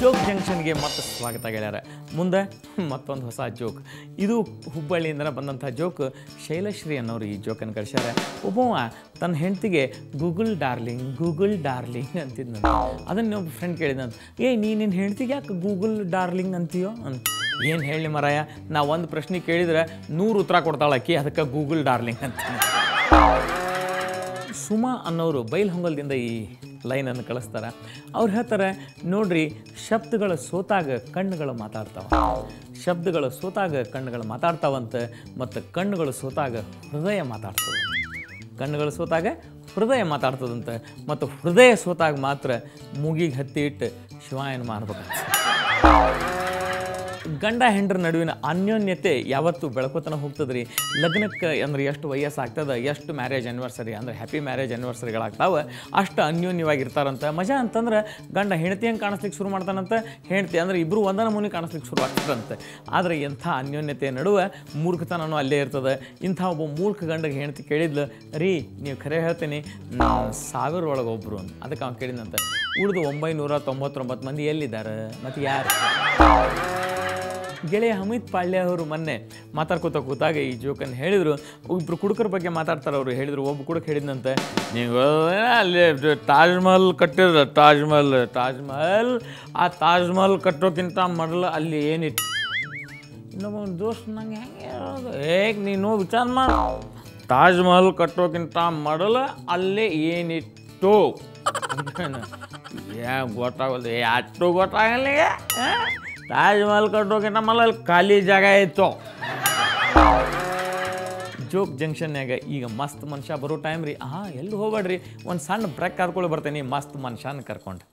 Joke ಜಂಕ್ಷನ್ಗೆ ಮತ್ತೆ ಸ್ವಾಗತ ಗೆಳೆಯರ. ಮುಂದೆ ಮತ್ತೊಂದು ಹೊಸ ಜೋಕ್. ಇದು ಹುಬ್ಬಳ್ಳಿಯಿಂದ ಬಂದಂಥ ಜೋಕ್. ಶೈಲಶ್ರೀ ಅನ್ನೋರು ಈ ಜೋಕನ್ನು ಕಳಿಸ್ಯಾರ. ಒಬ್ಬವ ತನ್ನ ಹೆಂಡತಿಗೆ ಗೂಗಲ್ ಡಾರ್ಲಿಂಗ್ ಅಂತಿದ್ನ. ಅದನ್ನು ಒಬ್ಬ ಫ್ರೆಂಡ್ ಕೇಳಿದಂತ, ನಿನ್ನ ಹೆಂಡ್ತಿಗೆ ಯಾಕೆ ಗೂಗಲ್ ಡಾರ್ಲಿಂಗ್ ಅಂತೀಯೋ ಅಂತ. ಏನು ಹೇಳಿ ಮರಾಯ, ನಾ ಒಂದು ಪ್ರಶ್ನೆ ಕೇಳಿದ್ರೆ 100 ಉತ್ತರ ಕೊಡ್ತಾಳಕ್ಕಿ, ಅದಕ್ಕೆ ಗೂಗಲ್ ಡಾರ್ಲಿಂಗ್ ಅಂತೀನಿ. ಸುಮಾ ಅನ್ನೋರು ಬೈಲ್ಹೊಂಗಲದಿಂದ ಈ ಲೈನನ್ನು ಕಳಿಸ್ತಾರೆ. ಅವ್ರು ಹೇಳ್ತಾರೆ, ನೋಡ್ರಿ, ಶಬ್ದಗಳ ಸೋತಾಗ ಕಣ್ಣುಗಳು ಮಾತಾಡ್ತಾವಂತೆ, ಮತ್ತು ಕಣ್ಣುಗಳು ಸೋತಾಗ ಹೃದಯ ಮಾತಾಡ್ತದಂತೆ, ಮತ್ತು ಹೃದಯ ಸೋತಾಗ ಮಾತ್ರ ಮೂಗಿಗೆ ಹತ್ತಿ ಇಟ್ಟು ಶಿವಾಯನ ಮಾಡ್ಬೇಕಂತ. ಗಂಡ ಹೆಂಡ್ರ ನಡುವಿನ ಅನ್ಯೋನ್ಯತೆ ಯಾವತ್ತೂ ಬೆಳ್ಕೋತನ ಹೋಗ್ತದ್ರಿ. ಲಗ್ನಕ್ಕೆ ಅಂದ್ರೆ ಎಷ್ಟು ವಯಸ್ಸಾಗ್ತದೆ, ಎಷ್ಟು ಮ್ಯಾರೇಜ್ ಆ್ಯನಿವರ್ಸರಿ ಅಂದರೆ ಹ್ಯಾಪಿ ಮ್ಯಾರೇಜ್ ಆ್ಯನಿವರ್ಸರಿಗಳಾಗ್ತಾವೆ, ಅಷ್ಟು ಅನ್ಯೋನ್ಯವಾಗಿರ್ತಾರಂತ. ಮಜಾ ಅಂತಂದ್ರೆ ಗಂಡ ಹೆಂಡತಿ ಹಂಗೆ ಕಾಣಿಸ್ಲಿಕ್ಕೆ ಶುರು ಮಾಡ್ತಾನಂತೆ, ಹೆಂಡತಿ ಅಂದ್ರೆ ಇಬ್ಬರು ಒಂದನ ಮುನಿ ಕಾಣಿಸ್ಲಿಕ್ಕೆ ಶುರು ಆಗ್ತದಂತೆ. ಆದರೆ ಇಂಥ ಅನ್ಯೋನ್ಯತೆ ನಡುವೆ ಮೂರ್ಖತನೂ ಅಲ್ಲೇ ಇರ್ತದೆ. ಇಂಥ ಒಬ್ಬ ಮೂರ್ಖ ಗಂಡಗೆ ಹೆಂಡತಿ ಕೇಳಿದ್ಲು, ರೀ ನೀವು ಖರೆ ಹೇಳ್ತೀನಿ, 1000 ಒಳಗೆ ಒಬ್ಬರು ಅಂತ. ಅದಕ್ಕೆ ಅವ್ನು ಕೇಳಿದಂತೆ, ಉಳಿದು 999 ಮಂದಿ ಎಲ್ಲಿದ್ದಾರೆ, ಮತ್ತು ಯಾರು? ಗೆಳೆಯ ಹಮೀದ್ ಪಾಳ್ಯ ಅವರು ಮೊನ್ನೆ ಮಾತಾಡ್ಕೋತ ಕೂತಾಗ ಈ ಜೋಕನ್ನು ಹೇಳಿದರು. ಇಬ್ಬರು ಕುಡುಕರ ಬಗ್ಗೆ ಮಾತಾಡ್ತಾರೆ. ಅವರು ಹೇಳಿದರು, ಒಬ್ಬ ಕುಡುಕ ಹೇಳಿದಂತೆ, ನೀವು ಅಲ್ಲಿ ತಾಜ್ ಮಹಲ್ ಕಟ್ಟಿದ್ರೆ ತಾಜ್ ಮಹಲ್ ಕಟ್ಟೋಕ್ಕಿಂತ ಮೊದಲು ಅಲ್ಲಿ ಏನಿತ್ತು? ಇನ್ನೊಬ್ಬ ದೋಸ್ತ್ ನಂಗೆ ಹೆಂಗೆ ಹೇಗೆ ನೀನು ವಿಚಾರ ಮಾಡು, ತಾಜ್ ಮಹಲ್ ಕಟ್ಟೋಕ್ಕಿಂತ ಮೊದಲು ಅಲ್ಲೇ ಏನಿತ್ತು? ಗೊತ್ತಾಗಲ್ಲ, ಅಷ್ಟು ಗೊತ್ತಾಗಲ್ಲ. ತಾಜ್ ಮಹಲ್ ಕಟ್ಟೋಕ್ಕಿಂತ ಮೊದಲು ಖಾಲಿ ಜಾಗ ಇತ್ತು. ಜೋಕ್ ಜಂಕ್ಷನ್ಯಾಗ ಈಗ ಮಸ್ತ್ ಮನುಷ್ಯ ಬರೋ ಟೈಮ್ ರೀ. ಎಲ್ಲಿ ಹೋಗ್ಬೇಡ್ರಿ, ಒಂದು ಸಣ್ಣ ಬ್ರೇಕ್ ಕರ್ಕೊಳ್ಳಿ ಬರ್ತೇನೆ ಮಸ್ತ್ ಮನುಷ್ಯನ ಕರ್ಕೊಂಡು.